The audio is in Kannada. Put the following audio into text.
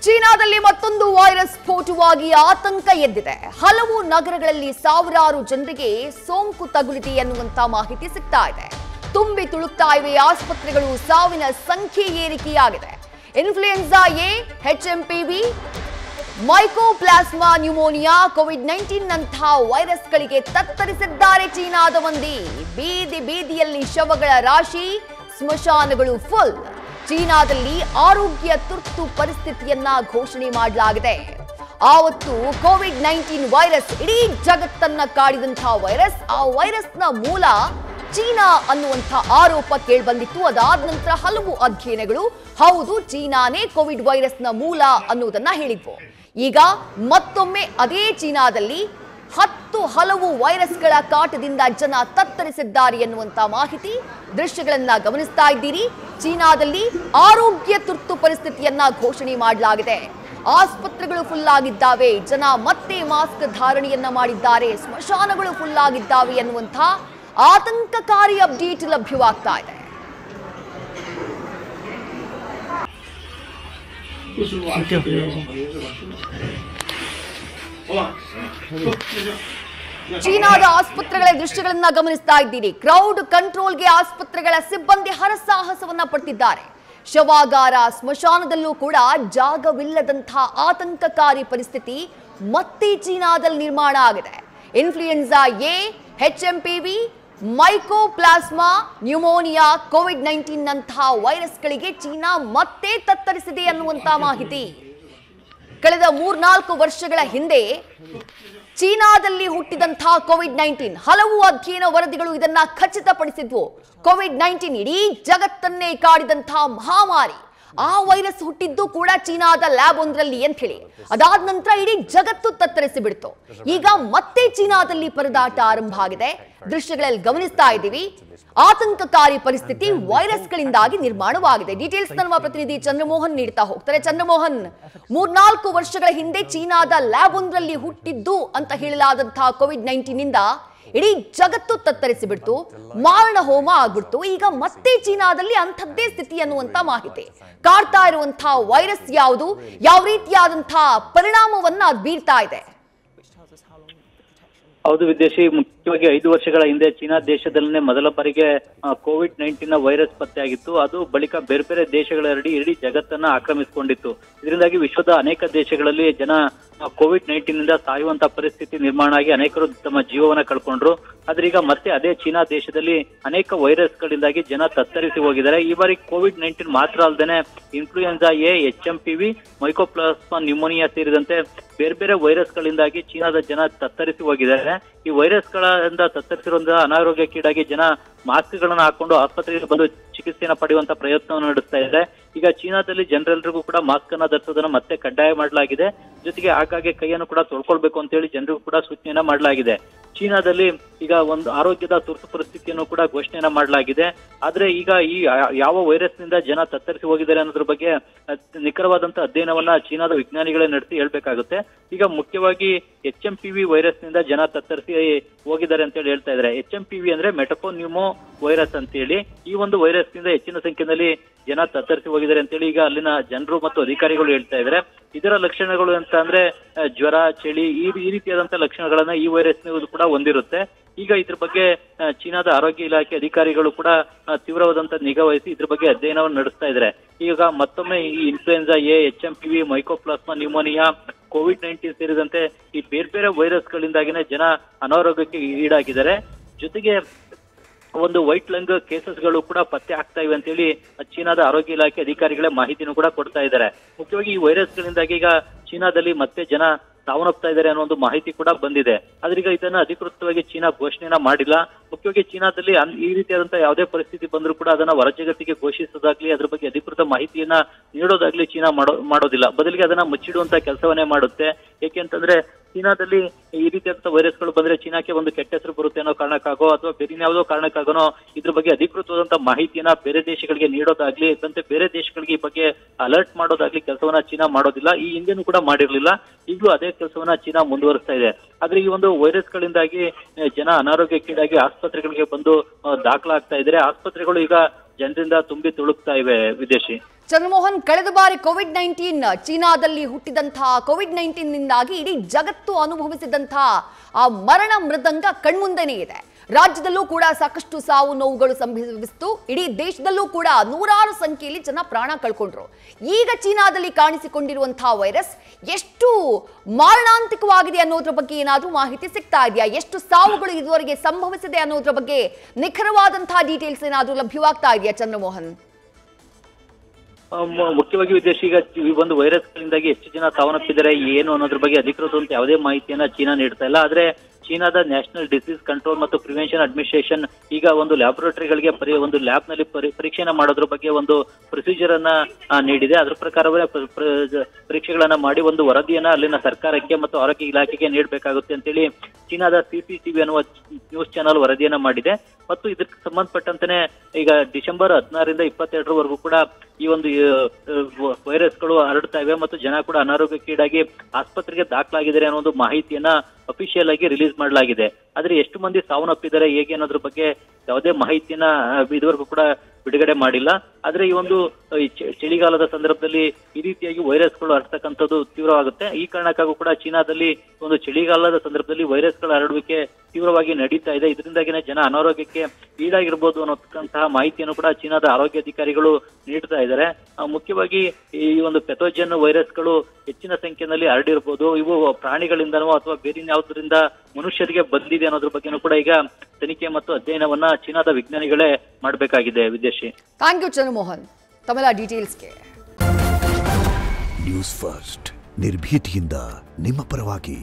ಚೀನಾದಲ್ಲಿ ಮತ್ತೊಂದು ವೈರಸ್ ಸ್ಫೋಟವಾಗಿ ಆತಂಕ ಎದ್ದಿದೆ. ಹಲವು ನಗರಗಳಲ್ಲಿ ಸಾವಿರಾರು ಜನರಿಗೆ ಸೋಂಕು ತಗುಲಿದೆ ಎನ್ನುವಂತ ಮಾಹಿತಿ ಸಿಗ್ತಾ ಇದೆ. ತುಂಬಿ ತುಳುಕ್ತಾ ಇವೆ ಆಸ್ಪತ್ರೆಗಳು. ಸಾವಿನ ಸಂಖ್ಯೆ ಏರಿಕೆಯಾಗಿದೆ. Influenza A, HMPV, mycoplasma pneumonia, COVID-19 ನಂತಹ ವೈರಸ್ಗಳಿಗೆ ತತ್ತರಿಸಿದ್ದಾರೆ ಚೀನಾದ ಮಂದಿ. ಬೀದಿ ಬೀದಿಯಲ್ಲಿ ಶವಗಳ ರಾಶಿ, ಸ್ಮಶಾನಗಳು ಫುಲ್. ಚೀನಾದಲ್ಲಿ ಆರೋಗ್ಯ ತುರ್ತು ಪರಿಸ್ಥಿತಿಯನ್ನ ಘೋಷಣೆ ಮಾಡಲಾಗಿದೆ. ಆವತ್ತು ಕೋವಿಡ್-19 ವೈರಸ್ ಇಡೀ ಜಗತ್ತನ್ನ ಕಾಡಿದಂತಹ ವೈರಸ್. ಆ ವೈರಸ್ನ ಮೂಲ ಚೀನಾ ಅನ್ನುವಂಥ ಆರೋಪ ಕೇಳಿಬಂದಿತ್ತು. ಅದಾದ ನಂತರ ಹಲವು ಅಧ್ಯಯನಗಳು ಹೌದು ಚೀನಾನೇ ಕೋವಿಡ್ ವೈರಸ್ನ ಮೂಲ ಅನ್ನೋದನ್ನ ಹೇಳಿದ್ವು. ಈಗ ಮತ್ತೊಮ್ಮೆ ಅದೇ ಚೀನಾದಲ್ಲಿ ಹಲವು ವೈರಸ್ಗಳ ಕಾಟದಿಂದ ಜನ ತತ್ತರಿಸಿದ್ದಾರೆ ಎನ್ನುವಂತ ಮಾಹಿತಿ ದೃಶ್ಯಗಳನ್ನ ಗಮನಿಸ್ತಾ ಇದ್ದೀರಿ. ಚೀನಾದಲ್ಲಿ ಆರೋಗ್ಯ ತುರ್ತು ಪರಿಸ್ಥಿತಿಯನ್ನ ಘೋಷಣೆ ಮಾಡಲಾಗಿದೆ. ಆಸ್ಪತ್ರೆಗಳು ಫುಲ್ ಆಗಿದ್ದಾವೆ. ಜನ ಮತ್ತೆ ಮಾಸ್ಕ್ ಧಾರಣೆಯನ್ನ ಮಾಡಿದ್ದಾರೆ. ಸ್ಮಶಾನಗಳು ಫುಲ್ ಆಗಿದ್ದಾವೆ ಎನ್ನುವಂತ ಆತಂಕಕಾರಿ ಅಪ್ಡೇಟ್ ಲಭ್ಯವಾಗ್ತಾ ಇದೆ. ಚೀನಾದ ಆಸ್ಪತ್ರೆಗಳ ದೃಶ್ಯಗಳನ್ನ ಗಮನಿಸ್ತಾ ಇದ್ದೀರಿ. ಕ್ರೌಡ್ ಕಂಟ್ರೋಲ್ಗೆ ಆಸ್ಪತ್ರೆಗಳ ಸಿಬ್ಬಂದಿ ಹರಸಾಹಸವನ್ನ ಪಡ್ತಿದ್ದಾರೆ. ಶವಾಗಾರ, ಸ್ಮಶಾನದಲ್ಲೂ ಕೂಡ ಜಾಗವಿಲ್ಲದಂತಹ ಆತಂಕಕಾರಿ ಪರಿಸ್ಥಿತಿ ಮತ್ತೆ ಚೀನಾದಲ್ಲಿ ನಿರ್ಮಾಣ ಆಗಿದೆ. Influenza A, HMPV, mycoplasma pneumonia, COVID-19 ನಂತಹ ವೈರಸ್ಗಳಿಗೆ ಚೀನಾ ಮತ್ತೆ ತತ್ತರಿಸಿದೆ ಅನ್ನುವಂತ ಮಾಹಿತಿ. ಕಳೆದ 3-4 ವರ್ಷಗಳ ಹಿಂದೆ ಚೀನಾದಲ್ಲಿ ಹುಟ್ಟಿದಂತಹ ಕೋವಿಡ್-19 ಹಲವು ಅಧ್ಯಯನ ವರದಿಗಳು ಇದನ್ನ ಖಚಿತಪಡಿಸಿದ್ವು. ಕೋವಿಡ್-19 ಇಡೀ ಜಗತ್ತನ್ನೇ ಕಾಡಿದಂತಹ ಮಹಾಮಾರಿ. ಆ ವೈರಸ್ ಹುಟ್ಟಿದ್ದು ಕೂಡ ಚೀನಾದ ಲ್ಯಾಬ್ ಒಂದರಲ್ಲಿ ಅಂತ ಹೇಳಿ ಅದಾದ ನಂತರ ಇಡೀ ಜಗತ್ತು ತತ್ತರಿಸಿ ಬಿಡ್ತು. ಈಗ ಮತ್ತೆ ಚೀನಾದಲ್ಲಿ ಪರದಾಟ ಆರಂಭ ಆಗಿದೆ. ದೃಶ್ಯಗಳಲ್ಲಿ ಗಮನಿಸ್ತಾ ಇದ್ದೀವಿ. ಆತಂಕಕಾರಿ ಪರಿಸ್ಥಿತಿ ವೈರಸ್ಗಳಿಂದಾಗಿ ನಿರ್ಮಾಣವಾಗಿದೆ. ಡೀಟೇಲ್ಸ್ ನಮ್ಮ ಪ್ರತಿನಿಧಿ ಚಂದ್ರಮೋಹನ್ ನೀಡ್ತಾ ಹೋಗ್ತಾರೆ. ಚಂದ್ರಮೋಹನ್, 3-4 ವರ್ಷಗಳ ಹಿಂದೆ ಚೀನಾದ ಲ್ಯಾಬ್ ಒಂದರಲ್ಲಿ ಹುಟ್ಟಿದ್ದು ಅಂತ ಹೇಳಲಾದಂತಹ ಕೋವಿಡ್-19 ನಿಂದ ಇಡೀ ಜಗತ್ತು ತತ್ತರಿಸಿ ಬಿಡ್ತು. ಮಾರಣ ಹೋಮ ಆಗ್ಬಿಡ್ತು. ಈಗ ಮತ್ತೆ ಚೀನಾದಲ್ಲಿ ಅಂಥದ್ದೇ ಸ್ಥಿತಿ ಅನ್ನುವಂತ ಮಾಹಿತಿ. ಕಾಡ್ತಾ ಇರುವಂತಹ ವೈರಸ್ ಯಾವುದು, ಯಾವ ರೀತಿಯಾದಂತಹ ಪರಿಣಾಮವನ್ನ ಅದು ಬೀರ್ತಾ ಇದೆ? ಹೌದು ವಿದೇಶಿ, ಮುಖ್ಯವಾಗಿ 5 ವರ್ಷಗಳ ಹಿಂದೆ ಚೀನಾ ದೇಶದಲ್ಲೇ ಮೊದಲ ಬಾರಿಗೆ ಕೋವಿಡ್-19 ವೈರಸ್ ಪತ್ತೆಯಾಗಿತ್ತು. ಅದು ಬಳಿಕ ಬೇರೆ ಬೇರೆ ದೇಶಗಳ ಇಡೀ ಜಗತ್ತನ್ನ ಆಕ್ರಮಿಸಿಕೊಂಡಿತ್ತು. ಇದರಿಂದಾಗಿ ವಿಶ್ವದ ಅನೇಕ ದೇಶಗಳಲ್ಲಿ ಜನ ಕೋವಿಡ್-19 ನಿಂದ ಸಾಯುವಂತ ಪರಿಸ್ಥಿತಿ ನಿರ್ಮಾಣ ಆಗಿ ಅನೇಕರು ತಮ್ಮ ಜೀವವನ್ನ ಕಳ್ಕೊಂಡ್ರು. ಆದ್ರೆ ಈಗ ಮತ್ತೆ ಅದೇ ಚೀನಾ ದೇಶದಲ್ಲಿ ಅನೇಕ ವೈರಸ್ ಗಳಿಂದಾಗಿ ಜನ ತತ್ತರಿಸಿ ಹೋಗಿದ್ದಾರೆ. ಈ ಬಾರಿ ಕೋವಿಡ್-19 ಮಾತ್ರ ಅಲ್ಲದೆ influenza A, HMPV, mycoplasma pneumonia ಸೇರಿದಂತೆ ಬೇರೆ ಬೇರೆ ವೈರಸ್ ಗಳಿಂದಾಗಿ ಚೀನಾದ ಜನ ತತ್ತರಿಸಿ ಹೋಗಿದ್ದಾರೆ. ಈ ವೈರಸ್ ಗಳಿಂದ ತತ್ತರಿಸಿರುವಂತಹ ಅನಾರೋಗ್ಯಕ್ಕೀಡಾಗಿ ಜನ ಮಾಸ್ಕ್ ಗಳನ್ನ ಹಾಕೊಂಡು ಆಸ್ಪತ್ರೆಗೆ ಬಂದು ಚಿಕಿತ್ಸೆಯನ್ನು ಪಡೆಯುವಂತ ಪ್ರಯತ್ನವನ್ನು ನಡೆಸ್ತಾ ಇದೆ. ಈಗ ಚೀನಾದಲ್ಲಿ ಜನರೆಲ್ಲರಿಗೂ ಕೂಡ ಮಾಸ್ಕ್ ಅನ್ನ ಧರಿಸೋದನ್ನ ಮತ್ತೆ ಕಡ್ಡಾಯ ಮಾಡಲಾಗಿದೆ. ಜೊತೆಗೆ ಆಗಾಗ್ಗೆ ಕೈಯನ್ನು ಕೂಡ ತೊಳ್ಕೊಳ್ಬೇಕು ಅಂತ ಹೇಳಿ ಜನರಿಗೂ ಕೂಡ ಸೂಚನೆಯನ್ನ ಮಾಡಲಾಗಿದೆ. ಚೀನಾದಲ್ಲಿ ಈಗ ಒಂದು ಆರೋಗ್ಯದ ತುರ್ತು ಪರಿಸ್ಥಿತಿಯನ್ನು ಕೂಡ ಘೋಷಣೆಯನ್ನ ಮಾಡಲಾಗಿದೆ. ಆದ್ರೆ ಈಗ ಈ ಯಾವ ವೈರಸ್ ನಿಂದ ಜನ ತತ್ತರಿಸಿ ಹೋಗಿದ್ದಾರೆ ಅನ್ನೋದ್ರ ಬಗ್ಗೆ ನಿಖರವಾದಂತಹ ಅಧ್ಯಯನವನ್ನ ಚೀನಾದ ವಿಜ್ಞಾನಿಗಳೇ ನಡೆಸಿ ಹೇಳ್ಬೇಕಾಗುತ್ತೆ. ಈಗ ಮುಖ್ಯವಾಗಿ HMPV ವೈರಸ್ ನಿಂದ ಜನ ತತ್ತರಿಸಿ ಹೋಗಿದ್ದಾರೆ ಅಂತ ಹೇಳಿ ಹೇಳ್ತಾ ಇದ್ದಾರೆ. HMPV ಅಂದ್ರೆ ಮೆಟಫೋನ್ಯೂಮೋ ವೈರಸ್ ಅಂತ ಹೇಳಿ. ಈ ಒಂದು ವೈರಸ್ ನಿಂದ ಹೆಚ್ಚಿನ ಸಂಖ್ಯೆಯಲ್ಲಿ ಜನ ತತ್ತರಿಸಿ ಹೋಗಿದ್ದಾರೆ ಅಂತ ಹೇಳಿ ಈಗ ಅಲ್ಲಿನ ಜನರು ಮತ್ತು ಅಧಿಕಾರಿಗಳು ಹೇಳ್ತಾ ಇದ್ದಾರೆ. ಇದರ ಲಕ್ಷಣಗಳು ಅಂತ ಅಂದ್ರೆ ಜ್ವರ, ಚಳಿ, ಈ ರೀತಿಯಾದಂತಹ ಲಕ್ಷಣಗಳನ್ನ ಈ ವೈರಸ್ ಕೂಡ ಹೊಂದಿರುತ್ತೆ. ಈಗ ಇದ್ರ ಬಗ್ಗೆ ಚೀನಾದ ಆರೋಗ್ಯ ಇಲಾಖೆ ಅಧಿಕಾರಿಗಳು ಕೂಡ ತೀವ್ರವಾದಂತಹ ನಿಗಾ ವಹಿಸಿ ಇದ್ರ ಬಗ್ಗೆ ಅಧ್ಯಯನವನ್ನು ನಡೆಸ್ತಾ ಇದ್ದಾರೆ. ಈಗ ಮತ್ತೊಮ್ಮೆ ಈ influenza A, HMPV, mycoplasma pneumonia, COVID-19 ಸೇರಿದಂತೆ ಈ ಬೇರೆ ಬೇರೆ ವೈರಸ್ ಗಳಿಂದಾಗಿನೇ ಜನ ಅನಾರೋಗ್ಯಕ್ಕೆ ಈಡಾಗಿದ್ದಾರೆ. ಜೊತೆಗೆ ಒಂದು ವೈಟ್ ಲಂಗ್ ಕೇಸಸ್ಗಳು ಕೂಡ ಪತ್ತೆ ಆಗ್ತಾ ಇವೆ ಅಂತ ಹೇಳಿ ಚೀನಾದ ಆರೋಗ್ಯ ಇಲಾಖೆ ಅಧಿಕಾರಿಗಳೇ ಮಾಹಿತಿನೂ ಕೂಡ ಕೊಡ್ತಾ ಇದ್ದಾರೆ. ಮುಖ್ಯವಾಗಿ ಈ ವೈರಸ್ ಗಳಿಂದಾಗಿ ಈಗ ಚೀನಾದಲ್ಲಿ ಮತ್ತೆ ಜನ ಸಾವನ್ನಪ್ತಾ ಇದ್ದಾರೆ ಅನ್ನೋ ಒಂದು ಮಾಹಿತಿ ಕೂಡ ಬಂದಿದೆ. ಆದ್ರೆ ಈಗ ಇದನ್ನ ಅಧಿಕೃತವಾಗಿ ಚೀನಾ ಘೋಷಣೆಯನ್ನ ಮಾಡಿಲ್ಲ. ಮುಖ್ಯವಾಗಿ ಚೀನಾದಲ್ಲಿ ಈ ರೀತಿಯಾದಂತಹ ಯಾವುದೇ ಪರಿಸ್ಥಿತಿ ಬಂದರೂ ಕೂಡ ಅದನ್ನ ಹೊರ ಜಗತ್ತಿಗೆ ಘೋಷಿಸೋದಾಗ್ಲಿ, ಅದ್ರ ಬಗ್ಗೆ ಅಧಿಕೃತ ಮಾಹಿತಿಯನ್ನ ನೀಡೋದಾಗ್ಲಿ ಚೀನಾ ಮಾಡೋದಿಲ್ಲ. ಬದಲಿಗೆ ಅದನ್ನ ಮುಚ್ಚಿಡುವಂತ ಕೆಲಸವನ್ನೇ ಮಾಡುತ್ತೆ. ಏಕೆಂತಂದ್ರೆ ಚೀನಾದಲ್ಲಿ ಈ ರೀತಿಯಾದಂತಹ ವೈರಸ್ಗಳು ಬಂದ್ರೆ ಚೀನಾಕ್ಕೆ ಒಂದು ಕೆಟ್ಟ ಹೆಸರು ಬರುತ್ತೆ ಅನ್ನೋ ಕಾರಣಕ್ಕಾಗೋ ಅಥವಾ ಬೇರೆ ಯಾವುದೋ ಕಾರಣಕ್ಕಾಗೋ ಇದ್ರ ಬಗ್ಗೆ ಅಧಿಕೃತವಾದಂತಹ ಮಾಹಿತಿಯನ್ನ ಬೇರೆ ದೇಶಗಳಿಗೆ ನೀಡೋದಾಗ್ಲಿ, ಮತ್ತೆ ಬೇರೆ ದೇಶಗಳಿಗೆ ಈ ಬಗ್ಗೆ ಅಲರ್ಟ್ ಮಾಡೋದಾಗ್ಲಿ ಕೆಲಸವನ್ನ ಚೀನಾ ಮಾಡೋದಿಲ್ಲ. ಈ ಹಿಂದೆನೂ ಕೂಡ ಮಾಡಿರ್ಲಿಲ್ಲ. ಈಗಲೂ ಅದೇ ಕೆಲಸವನ್ನ ಚೀನಾ ಮುಂದುವರಿಸ್ತಾ ಇದೆ. ಆದ್ರೆ ಈ ಒಂದು ವೈರಸ್ ಗಳಿಂದಾಗಿ ಜನ ಅನಾರೋಗ್ಯಕ್ಕೀಡಾಗಿ ಆಸ್ಪತ್ರೆಗಳಿಗೆ ಬಂದು ದಾಖಲಾಗ್ತಾ ಇದ್ದಾರೆ. ಆಸ್ಪತ್ರೆಗಳು ಈಗ ಜನರಿಂದ ತುಂಬಿ ತುಳುಕ್ತಾ ಇವೆ ವಿದೇಶಿ. ಚಂದ್ರಮೋಹನ್, ಕಳೆದ ಬಾರಿ ಕೋವಿಡ್-19 ಚೀನಾದಲ್ಲಿ ಹುಟ್ಟಿದಂತಹ ಕೋವಿಡ್-19ನಿಂದಾಗಿ ಇಡೀ ಜಗತ್ತು ಅನುಭವಿಸಿದಂತಹ ಆ ಮರಣ ಮೃದಂಗ ಕಣ್ಮುಂದೆನೇ ಇದೆ. ರಾಜ್ಯದಲ್ಲೂ ಕೂಡ ಸಾಕಷ್ಟು ಸಾವು ನೋವುಗಳು ಸಂಭವಿಸಿತು. ಇಡೀ ದೇಶದಲ್ಲೂ ಕೂಡ ನೂರಾರು ಸಂಖ್ಯೆಯಲ್ಲಿ ಜನ ಪ್ರಾಣ ಕಳ್ಕೊಂಡ್ರು. ಈಗ ಚೀನಾದಲ್ಲಿ ಕಾಣಿಸಿಕೊಂಡಿರುವಂತಹ ವೈರಸ್ ಎಷ್ಟು ಮಾರಣಾಂತಿಕವಾಗಿದೆ ಅನ್ನೋದ್ರ ಬಗ್ಗೆ ಏನಾದರೂ ಮಾಹಿತಿ ಸಿಗ್ತಾ ಇದೆಯಾ? ಎಷ್ಟು ಸಾವುಗಳು ಇದುವರೆಗೆ ಸಂಭವಿಸಿದೆ ಅನ್ನೋದ್ರ ಬಗ್ಗೆ ನಿಖರವಾದಂತಹ ಡೀಟೇಲ್ಸ್ ಏನಾದರೂ ಲಭ್ಯವಾಗ್ತಾ ಇದೆಯಾ ಚಂದ್ರಮೋಹನ್? ಮುಖ್ಯವಾಗಿ ವಿದೇಶಿ ಈಗ ಈ ಒಂದು ವೈರಸ್ಗಳಿಂದಾಗಿ ಎಷ್ಟು ಜನ ಸಾವನ್ನಪ್ಪಿದ್ದಾರೆ ಏನು ಅನ್ನೋದ್ರ ಬಗ್ಗೆ ಅಧಿಕೃತವಂತ ಯಾವುದೇ ಮಾಹಿತಿಯನ್ನ ಚೀನಾ ನೀಡ್ತಾ ಇಲ್ಲ. ಆದ್ರೆ ಚೀನಾದ ನ್ಯಾಷನಲ್ ಡಿಸೀಸ್ ಕಂಟ್ರೋಲ್ ಮತ್ತು ಪ್ರಿವೆನ್ಷನ್ ಅಡ್ಮಿನಿಸ್ಟ್ರೇಷನ್ ಈಗ ಒಂದು ಲ್ಯಾಬೊರೇಟರಿಗಳಿಗೆ ಒಂದು ಲ್ಯಾಬ್ ನಲ್ಲಿ ಪರೀಕ್ಷೆನ ಮಾಡೋದ್ರ ಬಗ್ಗೆ ಒಂದು ಪ್ರೊಸೀಜರ್ ಅನ್ನ ನೀಡಿದೆ. ಅದ್ರ ಪ್ರಕಾರವೇ ಪರೀಕ್ಷೆಗಳನ್ನ ಮಾಡಿ ಒಂದು ವರದಿಯನ್ನ ಅಲ್ಲಿನ ಸರ್ಕಾರಕ್ಕೆ ಮತ್ತು ಆರೋಗ್ಯ ಇಲಾಖೆಗೆ ನೀಡಬೇಕಾಗುತ್ತೆ ಅಂತೇಳಿ ಚೀನಾದ CCTV ಅನ್ನುವ ನ್ಯೂಸ್ ಚಾನಲ್ ವರದಿಯನ್ನ ಮಾಡಿದೆ. ಮತ್ತು ಇದಕ್ಕೆ ಸಂಬಂಧಪಟ್ಟಂತೆ ಈಗ ಡಿಸೆಂಬರ್ 16ರಿಂದ 22ರವರೆಗೂ ಕೂಡ ಈ ಒಂದು ವೈರಸ್ಗಳು ಹರಡ್ತಾ ಇವೆ ಮತ್ತು ಜನ ಕೂಡ ಅನಾರೋಗ್ಯಕ್ಕೀಡಾಗಿ ಆಸ್ಪತ್ರೆಗೆ ದಾಖಲಾಗಿದ್ದಾರೆ ಅನ್ನೋ ಒಂದು ಮಾಹಿತಿಯನ್ನ ಅಫಿಷಿಯಲ್ ಆಗಿ ರಿಲೀಸ್ ಮಾಡಲಾಗಿದೆ. ಆದ್ರೆ ಎಷ್ಟು ಮಂದಿ ಸಾವನ್ನಪ್ಪಿದ್ದಾರೆ ಹೇಗೆ ಅನ್ನೋದ್ರ ಬಗ್ಗೆ ಯಾವುದೇ ಮಾಹಿತಿಯನ್ನ ಇದುವರೆಗೂ ಕೂಡ ಬಿಡುಗಡೆ ಮಾಡಿಲ್ಲ. ಆದ್ರೆ ಈ ಒಂದು ಚಳಿಗಾಲದ ಸಂದರ್ಭದಲ್ಲಿ ಈ ರೀತಿಯಾಗಿ ವೈರಸ್ಗಳು ಹರಡ್ತಕ್ಕಂಥದ್ದು ತೀವ್ರವಾಗುತ್ತೆ. ಈ ಕಾರಣಕ್ಕಾಗೂ ಕೂಡ ಚೀನಾದಲ್ಲಿ ಒಂದು ಚಳಿಗಾಲದ ಸಂದರ್ಭದಲ್ಲಿ ವೈರಸ್ಗಳ ಹರಡುವಿಕೆ ತೀವ್ರವಾಗಿ ನಡೀತಾ ಇದೆ. ಇದರಿಂದಾಗಿನೇ ಜನ ಅನಾರೋಗ್ಯಕ್ಕೆ ಈಡಾಗಿರ್ಬೋದು ಅನ್ನೋತಕ್ಕಂತಹ ಮಾಹಿತಿಯನ್ನು ಕೂಡ ಚೀನಾದ ಆರೋಗ್ಯ ಅಧಿಕಾರಿಗಳು ನೀಡ್ತಾ ಇದ್ದಾರೆ. ಮುಖ್ಯವಾಗಿ ಈ ಒಂದು ಪೆಥೋಜನ್ ವೈರಸ್ಗಳು ಹೆಚ್ಚಿನ ಸಂಖ್ಯೆಯಲ್ಲಿ ಹರಡಿರ್ಬೋದು. ಇವು ಪ್ರಾಣಿಗಳಿಂದನೋ ಅಥವಾ ಬೇರೆ ಯಾವುದರಿಂದ ಮನುಷ್ಯರಿಗೆ ಬಂದಿದೆ ಅನ್ನೋದ್ರ ಬಗ್ಗೆನೂ ಕೂಡ ಈಗ ತನಿಖೆ ಮತ್ತು ಅಧ್ಯಯನವನ್ನ ಚೀನಾದ ವಿಜ್ಞಾನಿಗಳೇ ಮಾಡಬೇಕಾಗಿದೆ. ವಿದೇಶಿ ಥ್ಯಾಂಕ್ ಯು ಚಂದ್ರಮೋಹನ್ ತಮ್ಮೆಲ್ಲ ಡೀಟೇಲ್ಸ್ಗೆ. ನ್ಯೂಸ್ ಫಸ್ಟ್ ನಿರ್ಭೀತಿಯಿಂದ ನಿಮ್ಮ ಪರವಾಗಿ.